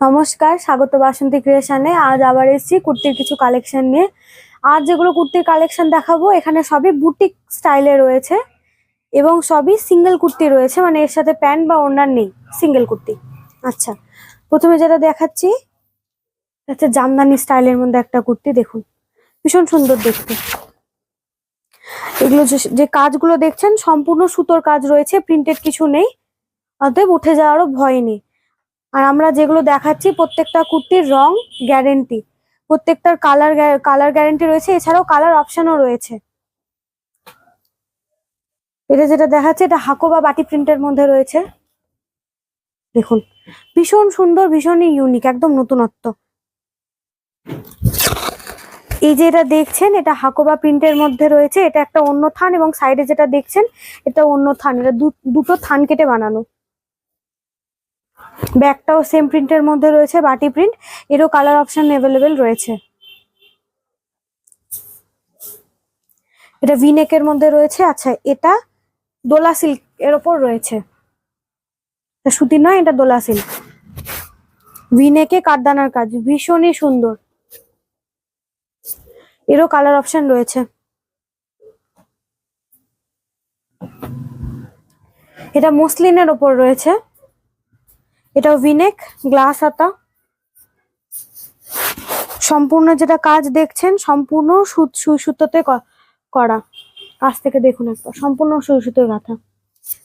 নমস্কার, স্বাগত বাসন্তী ক্রিয়েশনে। আজ আবার এসেছি কুর্তির কিছু কালেকশন নিয়ে। আজ যেগুলো কুর্তির কালেকশন দেখাবো এখানে সবই বুটিক স্টাইলে রয়েছে এবং সবই সিঙ্গেল কুর্তি রয়েছে, মানে এর সাথে প্যান্ট বা ওড়না নেই, সিঙ্গেল কুর্তি। আচ্ছা, প্রথমে যেটা দেখাচ্ছি হচ্ছে জামদানি স্টাইলের মধ্যে একটা কুর্তি। দেখুন, ভীষণ সুন্দর দেখতে। এগুলো যে কাজগুলো দেখছেন সম্পূর্ণ সুতোর কাজ রয়েছে, প্রিন্টেড কিছু নেই, অতএব উঠে যাওয়ারও ভয় নেই। আর আমরা যেগুলো দেখাচ্ছি প্রত্যেকটা কুর্তির রং গ্যারেন্টি, প্রত্যেকটার কালার গ্যারেন্টি রয়েছে, এছাড়াও কালার অপশনও রয়েছে। এটা যেটা দেখাচ্ছে এটা হাকোবা বাটি প্রিন্টের মধ্যে রয়েছে। দেখুন, ভীষণ সুন্দর, ভীষণই ইউনিক, একদম নতুনত্ব। এই যে এটা দেখছেন এটা হাকোবা প্রিন্টের মধ্যে রয়েছে, এটা একটা অন্য থান এবং সাইডে যেটা দেখছেন এটা অন্য থান, এটা দুটো থান কেটে বানানো। ব্যাকটাও সেম প্রিন্টের মধ্যে রয়েছে, বাটি প্রিন্ট, এরও কালার অপশন অ্যাভেলেবেল রয়েছে। এটা ভিনেকের মধ্যে রয়েছে। আচ্ছা, এটা দোলা সিল্ক এর ওপর রয়েছে, এটা সুতি নয়, এটা দোলা সিল্ক। ভিনেকে কাঠদানার কাজ, ভীষণই সুন্দর, এরও কালার অপশন রয়েছে। এটা মসলিনের ওপর রয়েছে, এটাও ভিনেক, গ্লাস হাতা। সম্পূর্ণ যেটা কাজ দেখছেন সম্পূর্ণ সুই সুতোতে করা। কাছ থেকে দেখুন একটা, সম্পূর্ণ সুই সুতোয় গাঁথা,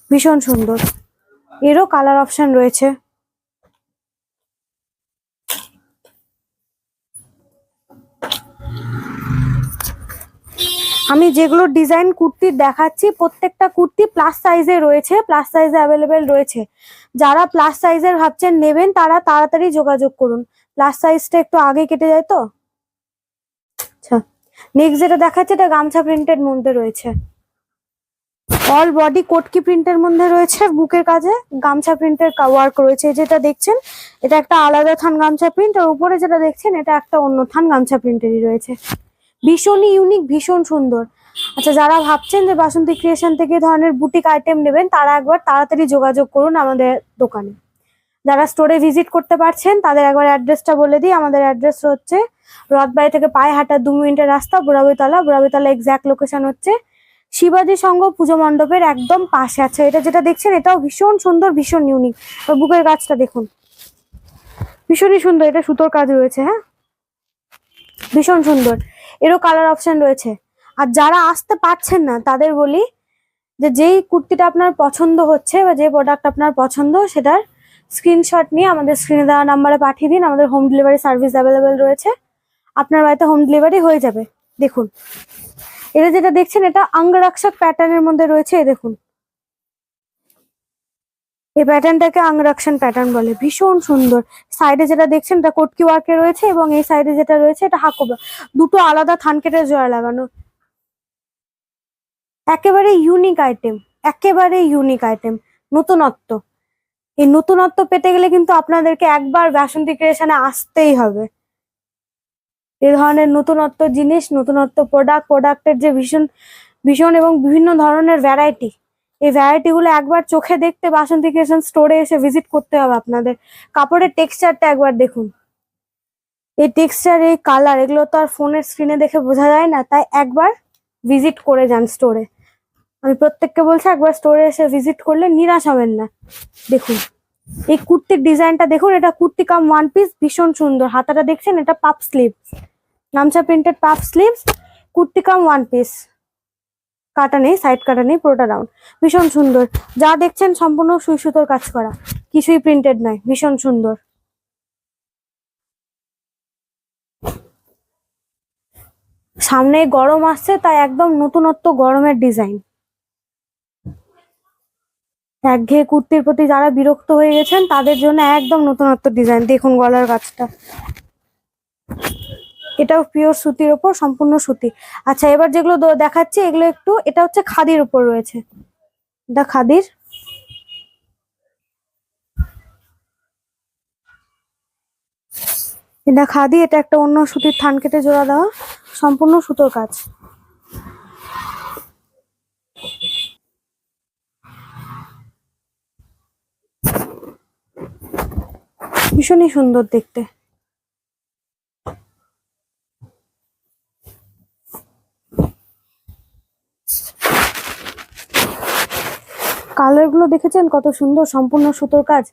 ভীষণ সুন্দর, এরও কালার অপশন রয়েছে। আমি যেগুলো ডিজাইন কুর্তি দেখাচ্ছি প্রত্যেকটা কুর্তি প্লাস সাইজে রয়েছে, প্লাস সাইজে অ্যাভেলেবেল রয়েছে। যারা প্লাস সাইজের ভাবছেন নেবেন তারা তাড়াতাড়ি যোগাযোগ করুন, প্লাস সাইজটা একটু আগে কেটে যায় তো। আচ্ছা, নেক্সট যেটা দেখাচ্ছে এটা গামছা প্রিন্টের মধ্যে রয়েছে, অল বডি কোটকি প্রিন্টের মধ্যে রয়েছে, বুকের কাজে গামছা প্রিন্টের ওয়ার্ক রয়েছে। যেটা দেখছেন এটা একটা আলাদা থান গামছা প্রিন্ট, আর উপরে যেটা দেখছেন এটা একটা অন্য থান গামছা প্রিন্টেরই রয়েছে, ভীষণই ইউনিক, ভীষণ সুন্দর। আচ্ছা, যারা ভাবছেন যে বাসন্তী ক্রিয়েশন থেকে ধরনের বুটিক আইটেম নেবেন তারা একবার তাড়াতাড়ি যোগাযোগ করুন আমাদের দোকানে। যারা স্টোরে ভিজিট করতে পারছেন তাদের একবার অ্যাড্রেসটা বলে দিই। আমাদের অ্যাড্রেস হচ্ছে রথবাড়ি থেকে পায়ে হাঁটা 2 মিনিটের রাস্তা, বুড়াবুড়িতলা। বুড়াবুড়িতলা এক্স্যাক্ট লোকেশন হচ্ছে শিবাজি সংঘ পুজো মণ্ডপের একদম পাশে। আছে এটা যেটা দেখছেন এটাও ভীষণ সুন্দর, ভীষণ ইউনিক। বুকের কাজটা দেখুন, ভীষণই সুন্দর, এটা সুতোর কাজ রয়েছে। হ্যাঁ, ভীষণ সুন্দর, এরও কালার অপশন রয়েছে। আর যারা আসতে পারছেন না তাদের বলি যে যেই কুর্তিটা আপনার পছন্দ হচ্ছে বা যে প্রোডাক্ট আপনার পছন্দ সেটার স্ক্রিনশট নিয়ে আমাদের স্ক্রিনে দেওয়া নাম্বারে পাঠিয়ে দিন, আমাদের হোম ডেলিভারি সার্ভিস অ্যাভেলেবেল রয়েছে, আপনার বাড়িতে হোম ডেলিভারি হয়ে যাবে। দেখুন, এটা যেটা দেখছেন এটা অঙ্গরক্ষক প্যাটার্নের মধ্যে রয়েছে। দেখুন, এই প্যাটার্নটাকে অঙ্গরক্ষণ প্যাটার্ন বলে, ভীষণ সুন্দর। সাইডে যেটা দেখছেন এটা কটকি ওয়ার্কে রয়েছে এবং এই সাইডে যেটা রয়েছে এটা হাকোবা, দুটো আলাদা থান কেটে জোড়া লাগানো। একেবারে ইউনিক আইটেম, একেবারে ইউনিক আইটেম, নতুনত্ব। এই নতুনত্ব পেতে গেলে কিন্তু আপনাদেরকে একবার বাসন্তী ক্রিয়েশনে আসতেই হবে। এই ধরনের নতুনত্ব জিনিস, নতুনত্ব প্রোডাক্টের যে ভীষণ ভীষণ এবং বিভিন্ন ধরনের ভ্যারাইটি, এই ভ্যারাইটি গুলো একবার চোখে দেখতে বাসন্তী ক্রিয়েশন স্টোরে এসে ভিজিট করতে হবে আপনাদের। কাপড়ের টেক্সচারটা একবার দেখুন, এই টেক্সচার, এই কালার, এগুলো তো আর ফোনের স্ক্রিনে দেখে বোঝা যায় না, তাই একবার ভিজিট করে যান স্টোরে। আমি প্রত্যেককে বলছি একবার স্টোরে এসে ভিজিট করলে নিরাশ হবেন না। দেখুন, এই কুর্তির ডিজাইনটা দেখুন, এটা কুর্তি কাম ওয়ান পিস, ভীষণ সুন্দর। হাতাটা দেখছেন এটা পাফ স্লিভ, গামছা প্রিন্টেড পাফ স্লিভস, কুর্তি কাম ওয়ান পিস, কাটা নেই, সাইড কাটা নেই, পুরোটা রাউন্ড, ভীষণ সুন্দর। যা দেখছেন সম্পূর্ণ সুই সুতোর কাজ করা, কিছুই প্রিন্টেড নয়, ভীষণ সুন্দর। সামনে গরম আসছে তাই একদম নতুনত্ব গরমের ডিজাইন। একঘেয়ে কুর্তির প্রতি যারা বিরক্ত হয়ে গেছেন তাদের জন্য একদম নতুনত্ব ডিজাইন। দেখুন গলার কাজটা, এটাও পিওর সুতির উপর, সম্পূর্ণ সুতি। আচ্ছা, এবার যেগুলো দেখাচ্ছি এগুলো একটু, এটা হচ্ছে খাদির উপর রয়েছে, এটা খাদির, এটা খাদি, এটা একটা অন্য সুতির থান কেটে জোড়া দেওয়া, সম্পূর্ণ সুতোর কাজ। ভীষণই সুন্দর দেখতে। কালার গুলো দেখেছেন কত সুন্দর, সম্পূর্ণ সুতোর কাজ,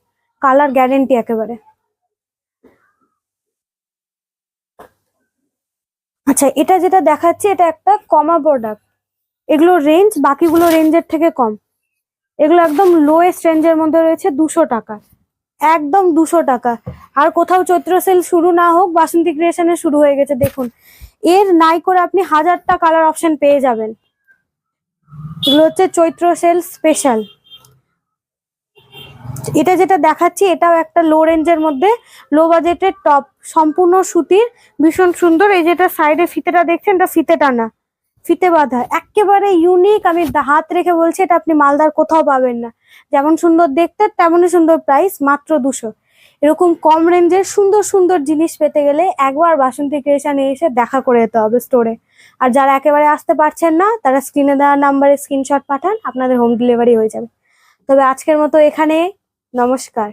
কালার গ্যারেন্টি একেবারে। আচ্ছা, এটা যেটা দেখাচ্ছি এটা একটা কমা প্রোডাক্ট। এগুলো রেঞ্জ বাকিগুলো রেঞ্জের থেকে কম। এগুলো একদম লোয়েস্ট রেঞ্জের মধ্যে রয়েছে, 200 টাকা, একদম 200 টাকা। আর কোথাও চৈত্র সেল শুরু না হোক, বাসন্তী ক্রিয়েশনে শুরু হয়ে গেছে দেখুন। এর নাই করে আপনি 1000টা কালার অপশন পেয়ে যাবেন। এগুলো হচ্ছে চৈত্র সেল স্পেশাল। এটা যেটা দেখাচ্ছি এটাও একটা লো রেঞ্জের মধ্যে, লো বাজেটের টপ, সম্পূর্ণ সুতির, ভীষণ সুন্দর। এই যেটা সাইডে ফিতেটা দেখছেন, এটা ফিতে টানা, ফিতে বাঁধা, একেবারে ইউনিক। আমি হাত রেখে বলছি এটা আপনি মালদার কোথাও পাবেন না। যেমন সুন্দর দেখতে তেমনই সুন্দর প্রাইস, মাত্র 200। এরকম কম রেঞ্জের সুন্দর সুন্দর জিনিস পেতে গেলে একবার বাসন্তী ক্রিয়েশনে এসে দেখা করে যেতে হবে স্টোরে। আর যারা একেবারে আসতে পারছেন না, তারা স্ক্রিনে দেওয়া নাম্বারে স্ক্রিনশট পাঠান, আপনাদের হোম ডেলিভারি হয়ে যাবে। তবে আজকের মতো এখানে, নমস্কার।